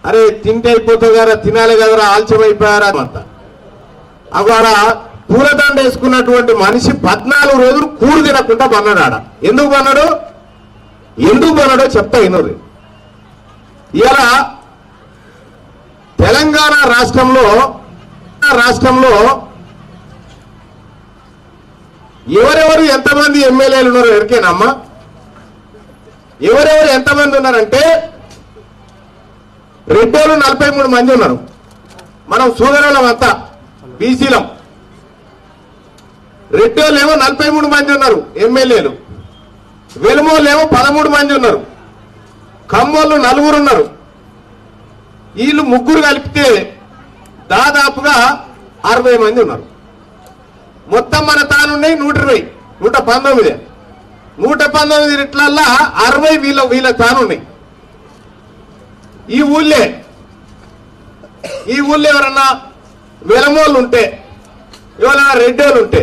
అరే తింటే అయిపోతుంది కదా, తినాలి కదరా, ఆలస్యం అయిపోయారా అంతా. అవారా పూలదండ వేసుకున్నటువంటి మనిషి 14 రోజులు కూడు తినకుండా బన్నాడు ఆడ. ఎందుకు బన్నాడో చెప్తా వినరు. ఇలా తెలంగాణ రాష్ట్రంలో ఎవరెవరు ఎంతమంది ఎమ్మెల్యేలు ఉన్నారో ఎరికేనమ్మా? ఎవరెవరు ఎంతమంది ఉన్నారంటే రెడ్డోళ్ళు 43 మంది ఉన్నారు. మనం సోదరులం అంతా బీసీలం. రెడ్డోళ్ళు ఏమో 43 మంది ఉన్నారు ఎమ్మెల్యేలు. వెలుమోళ్ళు ఏమో 13 మంది ఉన్నారు. కమ్మోళ్ళు 4 ఉన్నారు. వీళ్ళు 3 కలిపితే దాదాపుగా 60 మంది ఉన్నారు. మొత్తం మన తానున్నాయి 120, 119. 119 ఇట్లల్లా 60 వీళ్ళ తానున్నాయి. ఈ ఊళ్ళో ఎవరన్నా వెలమోళ్ళు ఉంటే, ఎవరైనా రెడ్డోళ్ళు ఉంటే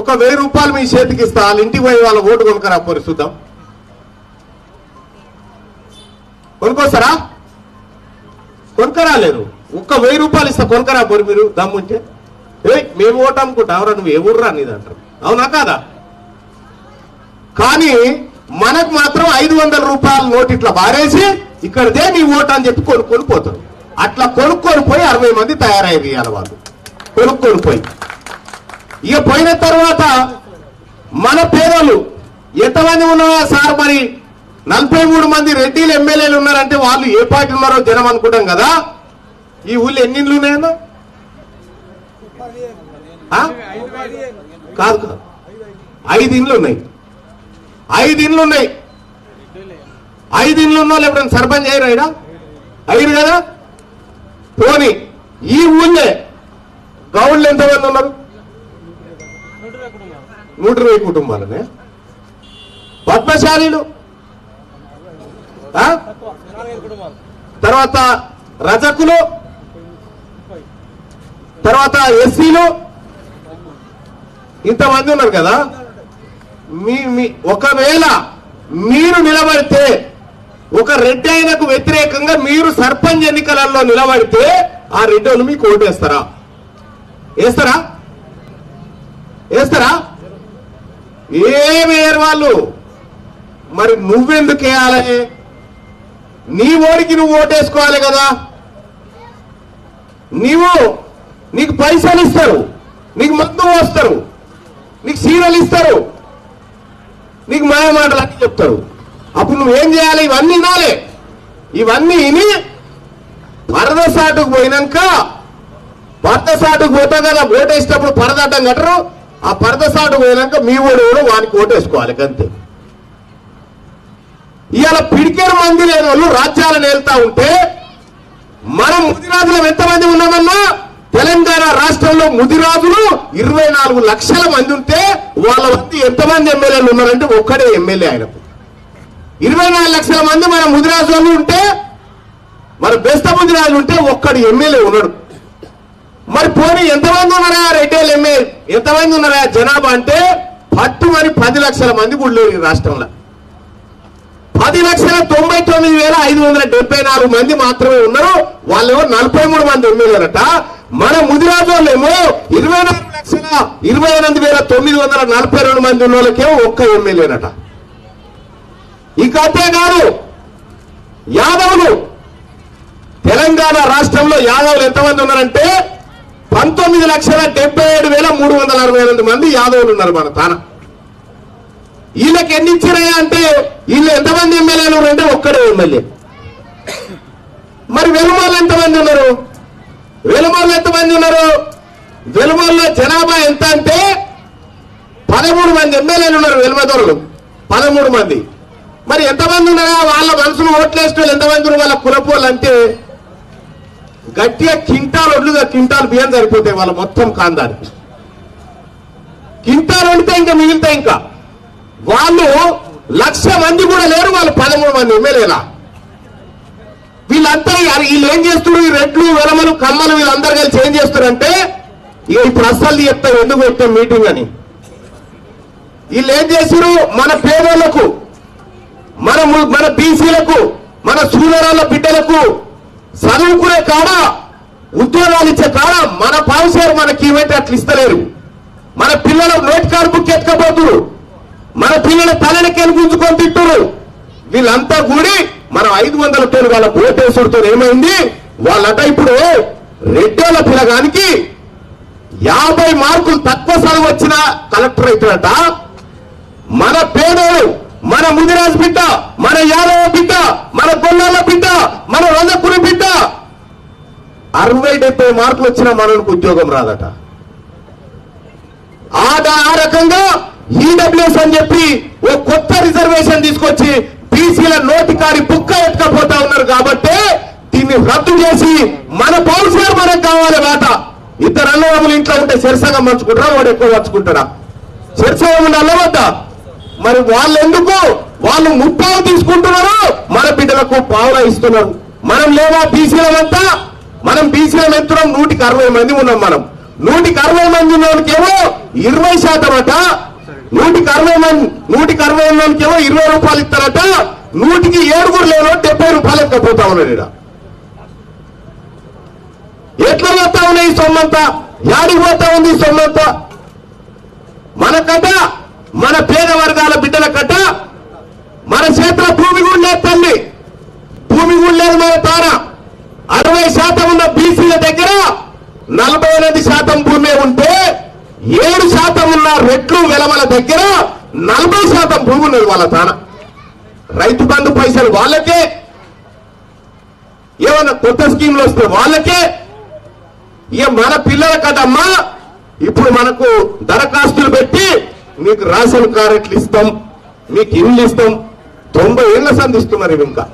ఒక 1000 రూపాయలు మీ చేతికి ఇస్తా, వాళ్ళ ఇంటికి పోయి వాళ్ళ ఓటు కొనుక్కరా పోరి చూద్దాం. కొనుక్కోస్తారా? కొనుక్కరాలేదు. ఒక్క 1000 రూపాయలు ఇస్తా, కొనుక్కరా పోరి మీరు దమ్ముంటే. మేము ఓటు అమ్ముకుంటా, ఎవరా నువ్వు ఏ ఊర్రా నీది అంటారు. అవునా కాదా? కానీ మనకు మాత్రం 500 రూపాయల నోటు ఇట్లా బారేసి ఇక్కడదే నీ ఓటు అని చెప్పి కొనుక్కొని పోతారు. అట్లా కొనుక్కొని పోయి 60 మంది తయారయ్యారు ఇవాళ వాళ్ళు కొనుక్కొని పోయి. ఇక పోయిన తర్వాత మన పేదలు ఎంతమంది ఉన్నాయా సార్? మరి 43 మంది రెడ్డిలు ఎమ్మెల్యేలు ఉన్నారంటే వాళ్ళు ఏ పార్టీ ఉన్నారో జనం అనుకుంటాం కదా. ఈ ఊళ్ళో ఎన్ని ఇండ్లు ఉన్నాయన్నా? కాదు 5 ఇండ్లు ఉన్నాయి. 5 ఇండ్లు ఉన్నాయి. 5 ఇండ్లు ఉన్న వాళ్ళు ఎప్పుడైనా సర్పంచ్ అయ్యారు? అయ్యారు కదా. పోనీ ఈ ఊళ్ళే గౌళ్ళు ఎంతమంది ఉన్నారు? 120 కుటుంబాలనే. పద్మశాలీలు, తర్వాత రజకులు, తర్వాత ఎస్సీలు ఇంతమంది ఉన్నారు కదా. ఒకవేళ మీరు నిలబడితే, ఒక రెడ్డి ఆయనకు వ్యతిరేకంగా మీరు సర్పంచ్ ఎన్నికలలో నిలబడితే ఆ రెడ్డిలు మీకు ఓటేస్తారా? వేస్తారా? ఏమేరు వాళ్ళు. మరి నువ్వెందుకు వేయాలి? నీ ఓడికి నువ్వు ఓటేసుకోవాలి కదా. నీకు పైసలు ఇస్తారు, నీకు మందు వస్తారు, నీకు సీరలు ఇస్తారు, నీకు మాయ మాటలు అన్నీ చెప్తారు. అప్పుడు నువ్వేం చేయాలి? ఇవన్నీ వినాలి. ఇవన్నీ విని పరదసాటుకు పోయినాక, పరదసాటుకు పోతావు కదా, ఓటేసేటప్పుడు పరదడ్డం కట్టరు. ఆ పరదసాటుకు పోయినాక మీ ఓడు వానికి ఓటేసుకోవాలి అంతే. ఇవాళ పిడికేరు మంది లేని వాళ్ళు రాజ్యాలను వెళ్తా ఉంటే, మనం ముదిరాజులం ఎంతమంది ఉన్నామన్నా? తెలంగాణ రాష్ట్రంలో ముదిరాజులు 24 లక్షల మంది ఉంటే వాళ్ళ వద్ద ఎంతమంది ఎమ్మెల్యేలు ఉన్నారంటే ఒక్కడే ఎమ్మెల్యే ఆయనకు. 24 లక్షల మంది మన ముదిరాజులు ఉంటే, మన బెస్త ముదిరాజులు ఉంటే ఒక్కడు ఎమ్మెల్యే ఉన్నాడు. మరి పోనీ ఎంతమంది ఉన్నారా రెడ్డేలు ఎమ్మెల్యే? ఎంతమంది ఉన్నారా జనాభా అంటే పట్టుమని 10 లక్షల మంది కూడా లేరు ఈ రాష్ట్రంలో. 10,99,574 మంది మాత్రమే ఉన్నారు. వాళ్ళేమో 43 మంది ఎమ్మెల్యేలట. మన ముదిరాజు వాళ్ళేమో 24,28,942 మంది ఉన్న వాళ్ళకేమో ఒక్క ఎమ్మెల్యేనట. ఇక అంతేకాదు యాదవులు, తెలంగాణ రాష్ట్రంలో యాదవులు ఎంతమంది ఉన్నారంటే 19,77,368 మంది యాదవులు ఉన్నారు మన తాన. వీళ్ళకి ఎన్ని ఇచ్చినాయా అంటే, వీళ్ళు ఎంతమంది ఎమ్మెల్యేలు అంటే ఒక్కడే ఎమ్మెల్యే. మరి వెలుమోళ్ళు ఎంతమంది ఉన్నారు? వెలుమోళ్ళు జనాభా ఎంత అంటే 13 మంది ఎమ్మెల్యేలు ఉన్నారు. వెలుమదొరలు 13 మంది. మరి ఎంతమంది ఉన్నారా? వాళ్ళ మనసును ఓట్లేసిన వాళ్ళు ఎంతమంది ఉన్నారు? వాళ్ళ కులపోళ్ళు అంటే గట్టిగా క్వింటాల్ బియ్యం సరిపోతాయి వాళ్ళ మొత్తం కాందానికి. క్వింటాల్ వండితే ఇంకా మిగులుతాయి. ఇంకా వాళ్ళు 1,00,000 మంది కూడా లేరు. వాళ్ళు 13 మంది ఎమ్మెల్యేలా. వీళ్ళంతా వీళ్ళు ఏం చేస్తున్నారు? ఈ రెడ్లు, వెలమలు, కమ్మలు వీళ్ళందరూ కలిసి ఏం చేస్తారంటే, ఇక ఇప్పుడు అస్సలు చెప్తారు ఎందుకు పెట్టాం మీటింగ్ అని. వీళ్ళు ఏం చేశారు? మన పేదలకు, మన బీసీలకు, మన సూదరాల బిడ్డలకు చదువుకునే కాడ ఉద్యోగాలు ఇచ్చే కాడ మన పావుసేరు మనకి ఇవ్వంటే అట్లా ఇస్తలేరు. మన పిల్లలు నోట్ కార్డు బుక్ ఎత్తుకపోతురు, మన పిల్లల తలనికెళ్ళి గుంజుకొని తిట్టురు. వీళ్ళంతా కూడి మనం 500 పేరు వాళ్ళ ఓటేసుడితో ఏమైంది, వాళ్ళట ఇప్పుడు రెడ్డోళ్ళ పిల్లగానికి 50 మార్కులు తక్కువ చదువు వచ్చిన కలెక్టర్ అవుతాడట. మన పేదోడు, మన ముదిరాజు బిడ్డ, మన యాదవ బిడ్డ, మన గొల్లాల బిడ్డ, మన రంగపురి బిడ్డ 60-70 మార్కులు వచ్చినా మనకు ఉద్యోగం రాదట. ఆ రకంగా ఈడబ్ల్యూఎస్ అని చెప్పి ఓ కొత్త రిజర్వేషన్ తీసుకొచ్చి బీసీల నోటికారి బుక్క ఎత్తుకపోతా ఉన్నారు. కాబట్టి దీన్ని రద్దు చేసి మన పౌరుషాలు మనకు కావాలి. మాట ఇద్దరు అన్నదమ్ములు ఇంట్లో ఉంటే శిరసంగం పంచుకుంటారా, వాడు ఎక్కువ పంచుకుంటారా? శిరసంగం అల్లవద్దా? మరి వాళ్ళు ఎందుకు వాళ్ళు ముప్పావు తీసుకుంటున్నారు, మన బిడ్డలకు పావులా ఇస్తున్నారు. మనం లేవా బీసీలమంతా? మనం బీసీల ఎంతున్నాం, 160 మంది ఉన్నాం. మనం 160 మంది ఉన్నోనికేమో 20% అట, 160 ఉన్నోనికేమో 20 రూపాయలు ఇస్తారట. 100కి 7 లేనో 70 రూపాయలు ఎక్కపోతా ఉన్నాడు. ఇక్కడ ఎట్లా పోతా ఉన్నాయి ఈ సొమ్మంతా? యాడికి పోతా ఉంది ఈ సొమ్మంతా? మనకట, మన పేద వర్గాల బిడ్డల కట మన చేతిలో భూమి కూడా లేదు తల్లి, భూమి కూడా లేదు. మన తార 60% ఉన్న బీసీల దగ్గర 48% భూమి ఉంటే 7% ఉన్న రెడ్లు వెలమల దగ్గర 40% భూమి ఉన్నది వాళ్ళ తాన. రైతు బంధు పైసలు వాళ్ళకే, ఏమన్నా కొత్త స్కీమ్లు వస్తే వాళ్ళకే. ఇక మన పిల్లల కదమ్మా ఇప్పుడు మనకు దరఖాస్తులు పెట్టి మీకు రేషన్ కార్డులు ఇస్తాం, మీకు ఇల్లు ఇస్తాం. 90 ఏళ్ల సంధిస్తున్నారు. ఇంకా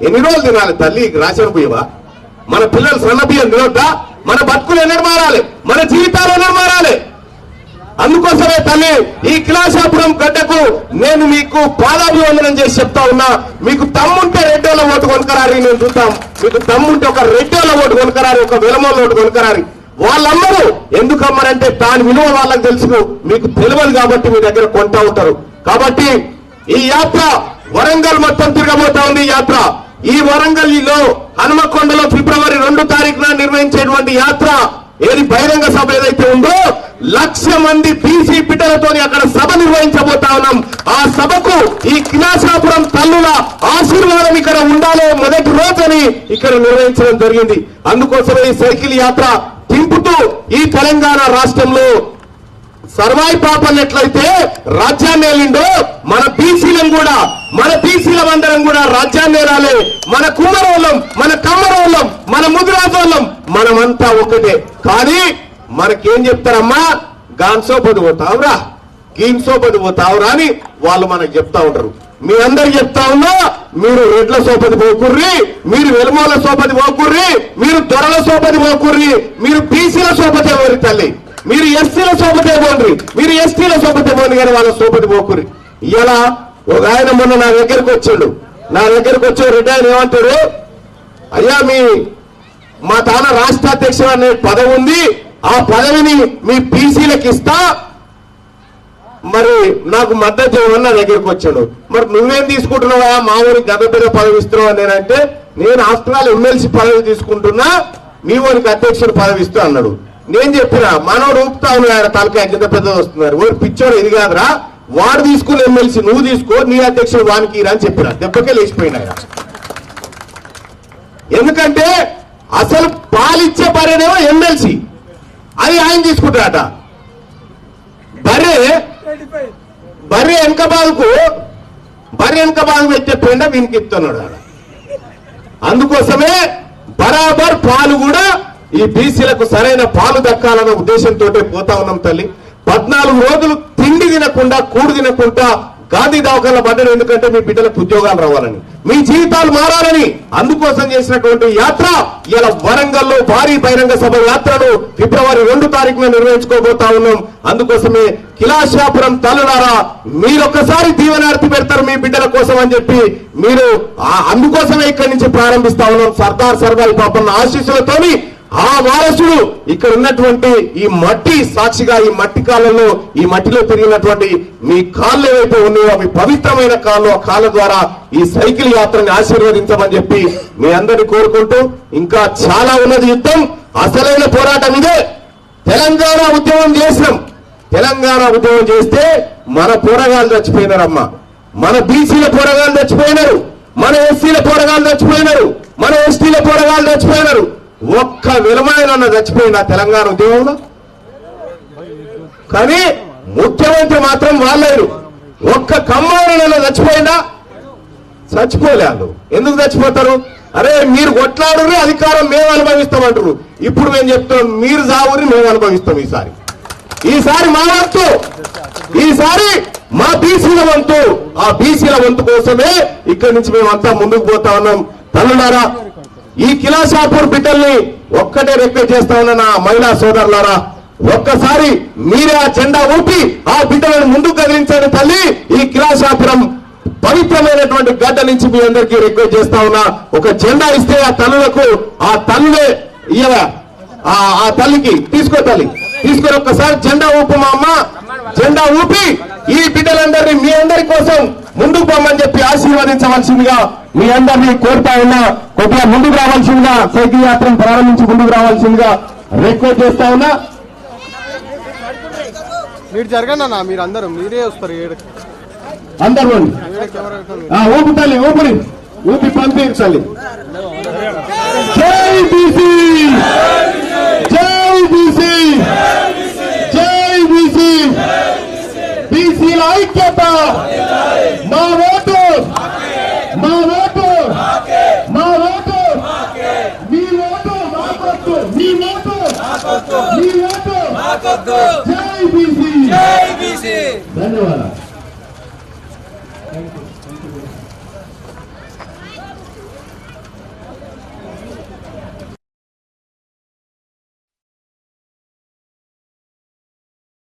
ఎన్ని రోజులు తినాలి తల్లి రేషన్ బియ్యమా? మన పిల్లలు సన్న బియ్యం తినొద్దా? మన బతుకులు ఎన్నడు మారాలి, మన జీవితాలు ఎన్నడు మారాలి? అందుకోసమే తల్లి ఈ కిలాషాపురం గడ్డకు నేను మీకు పాదాభివందనం చేసి చెప్తా ఉన్నా. మీకు తమ్ముంటే రెడ్డోళ్ళ ఓటు కొనుకరారి, నేను చూద్దాం. మీకు తమ్ముంటే ఒక రెడ్డోళ్ళ ఓటు కొనుకరారి, ఒక వెలమోళ్ళ ఓటు కొనుకరారి. వాళ్ళమ్మరు ఎందుకమ్మరంటే దాని విలువ వాళ్ళకి తెలుసు, మీకు తెలియదు కాబట్టి మీ దగ్గర కొంటా ఉంటారు. కాబట్టి ఈ యాత్ర వరంగల్ మొత్తం తిరగబోతా ఉంది. ఈ యాత్ర ఈ వరంగల్లో హనుమకొండలో ఫిబ్రవరి 2 తారీఖున నిర్వహించేటువంటి యాత్ర ఏది బహిరంగ సభ ఏదైతే ఉందో 1,00,000 మంది బీసీ బిడ్డలతో అక్కడ సభ నిర్వహించబోతా ఉన్నాం. ఆ సభకు ఈ కిలాషాపురం తల్లుల ఆశీర్వాదం ఇక్కడ ఉండాలి మొదటి రోజని ఇక్కడ నిర్వహించడం జరిగింది. అందుకోసమే ఈ సైకిల్ యాత్ర తింపుతూ ఈ తెలంగాణ రాష్ట్రంలో సర్వాయి పాపం ఎట్లయితే రాజ్యాన్ని ఏలిండో మన బీసీలం కూడా, మన బీసీలందరం కూడా రాజ్యాన్ని ఏలాలి. మన కుమ్మరోళ్ళం, మన కమ్మరోళ్ళం, మన ముదిరాజోళ్ళం మనమంతా ఒకటే. కానీ మనకేం చెప్తారమ్మా, గాన్సోపది పోతావురా, గీన్సోపది పోతావురా అని వాళ్ళు మనకు చెప్తా ఉంటారు. మీ అందరు చెప్తా ఉన్నా, మీరు రెడ్ల సోపతి పోకుర్రి, మీరు వెలుమోల సోపతి పోకుర్రి, మీరు దొరల సోపతి పోకుర్రి, మీరు బీసీల సోపతి ఎవరి తల్లి, మీరు ఎస్సీల సోపతే పోండి, మీరు ఎస్టీల సోపతే పోండి, కానీ వాళ్ళ సోపతి పోకుర్రి. ఇలా ఒక ఆయన మొన్న నా దగ్గరకు వచ్చాడు. రెడ్డి ఆయన ఏమంటాడు, అయ్యా మా తాన రాష్ట్ర అధ్యక్షుడు అనే పదవి ఉంది, ఆ పదవిని మీ బీసీలకు ఇస్తా, మరి నాకు మద్దతు ఇవ్వని నా దగ్గరకు వచ్చాడు. మరి నువ్వేం తీసుకుంటున్నావా, మా ఊరికి గత పెద్ద పదవి ఇస్తున్నావు అని నేనంటే, నేను ఆఫ్టర్ ఆల్ ఎమ్మెల్సీ పదవి తీసుకుంటున్నా, మీ ఊరికి అధ్యక్షుడు పదవి ఇస్తా అన్నాడు. నేను చెప్పినా మనోడు ఊపుతా ఉన్నాడు, ఆయన తలకాయ కింద పెద్దది వస్తున్నారు. ఓడి పిచ్చోడు ఇది కాదురా, వాడు తీసుకుని ఎమ్మెల్సీ నువ్వు తీసుకో, నీ అధ్యక్షుడు వానికి ఇరా అని చెప్పిన. దెబ్బకే లేచిపోయినా. ఎందుకంటే అసలు పాలిచ్చే బర్రెనేమో ఎమ్మెల్సీ, అది ఆయన తీసుకుంటారట. బర్రె వెనక బాగు పెట్టే పెండ వీనికి ఇస్తున్నాడు ఆడ. అందుకోసమే బరాబర్ పాలు కూడా ఈ బీసీలకు సరైన పాలు దక్కాలన్న ఉద్దేశంతో పోతా ఉన్నాం తల్లి. 14 రోజులు తిండి తినకుండా, కూడు తినకుండా గాంధీ దవాఖాన పడ్డాడు. ఎందుకంటే మీ బిడ్డలకు ఉద్యోగాలు రావాలని, మీ జీవితాలు మారాలని. అందుకోసం చేసినటువంటి యాత్ర ఇలా వరంగల్లో భారీ బహిరంగ సభ యాత్రను ఫిబ్రవరి 2 తారీఖున నిర్వహించుకోబోతా ఉన్నాం. అందుకోసమే కిలాషాపురం తల్లులారా, మీరొక్కసారి దీవెనార్తి పెడతారు మీ బిడ్డల కోసం అని చెప్పి అందుకోసమే ఇక్కడి నుంచి ప్రారంభిస్తా ఉన్నాం. సర్దార్ సర్వాయి పాపన్న ఆశీస్సులతోని ఆ వారసుడు ఇక్కడ ఉన్నటువంటి ఈ మట్టి సాక్షిగా, ఈ మట్టి కాళ్ళలో, ఈ మట్టిలో తిరిగినటువంటి మీ కాళ్ళు ఏవైతే ఉన్నాయో అవి పవిత్రమైన కాళ్ళు. ఆ కాళ్ళ ద్వారా ఈ సైకిల్ యాత్రని ఆశీర్వదించమని చెప్పి మీ అందరిని కోరుకుంటూ, ఇంకా చాలా ఉన్నది యుద్ధం. అసలైన పోరాటం ఇదే. తెలంగాణ ఉద్యమం చేసినాం. తెలంగాణ ఉద్యమం చేస్తే మన పోరగాళ్ళు చచ్చిపోయినారమ్మా. మన బీసీల పోరగాళ్ళు చచ్చిపోయినారు, మన ఎస్సీల పోరగాళ్ళు చచ్చిపోయినారు, మన ఎస్టీల పోరగాళ్ళు చచ్చిపోయినారు. ఒక్క విలమాయన చచ్చిపోయిన తెలంగాణ ఉద్యమంలో. కానీ ముఖ్యమంత్రి మాత్రం వాళ్ళేరు. ఒక్క కమ్మాయిన చచ్చిపోయినా చచ్చిపోలేదు. ఎందుకు చచ్చిపోతారు? అరే మీరు కొట్లాడుని అధికారం మేము అనుభవిస్తామంటారు. ఇప్పుడు మేము చెప్తాం మీరు చావుని మేము అనుభవిస్తాం. ఈసారి మా వంతు, ఈసారి మా బీసీల వంతు. ఆ బీసీల వంతు కోసమే ఇక్కడి నుంచి మేమంతా ముందుకు పోతా ఉన్నాం. తల్లులారా, ఈ కిలాషాపూర్ బిడ్డల్ని ఒక్కటే రిక్వెస్ట్ చేస్తా ఉన్నా, నా మహిళా సోదరులారా, ఒక్కసారి మీరే ఆ జెండా ఊపి ఆ బిడ్డలను ముందుకు కదిలించండి తల్లి. ఈ కిలాషాపురం పవిత్రమైనటువంటి గడ్డ నుంచి మీ అందరికీ రిక్వెస్ట్ చేస్తా ఉన్నా. ఒక జెండా ఇస్తే ఆ తల్లులకు, ఆ తల్లులే ఇయ్యవా, ఆ తల్లికి తీసుకో, తల్లి తీసుకొని ఒక్కసారి జెండా ఊపు మా అమ్మ. జెండా ఊపి ఈ బిడ్డలందరినీ మీ అందరి కోసం ముందుకు పోమని చెప్పి ఆశీర్వదించవలసిందిగా మీ అందరినీ కోరుతా ఉన్నా. కొద్దిగా ముందుకు రావాల్సిందిగా, సైకిల్ యాత్రను ప్రారంభించి ముందుకు రావాల్సిందిగా రిక్వెస్ట్ చేస్తా ఉన్నా. మీరు జరగండి అన్న, మీరు అందరూ మీరే వస్తారు. అందరూ ఊపి తల్లి, ఊపిరి ఊపి పంపించాలి. జై బీసీ, జై బీసీ, జై బీసీ. బీసీల ఐక్యత. మా ఓటు, మా ఓటు, మా ఓటు, మీ ఓటు మాకొద్దు, మీ ఓటు, మీ ఓటు. జై బీసీ, జై బీసీ. ధన్యవాదాలు.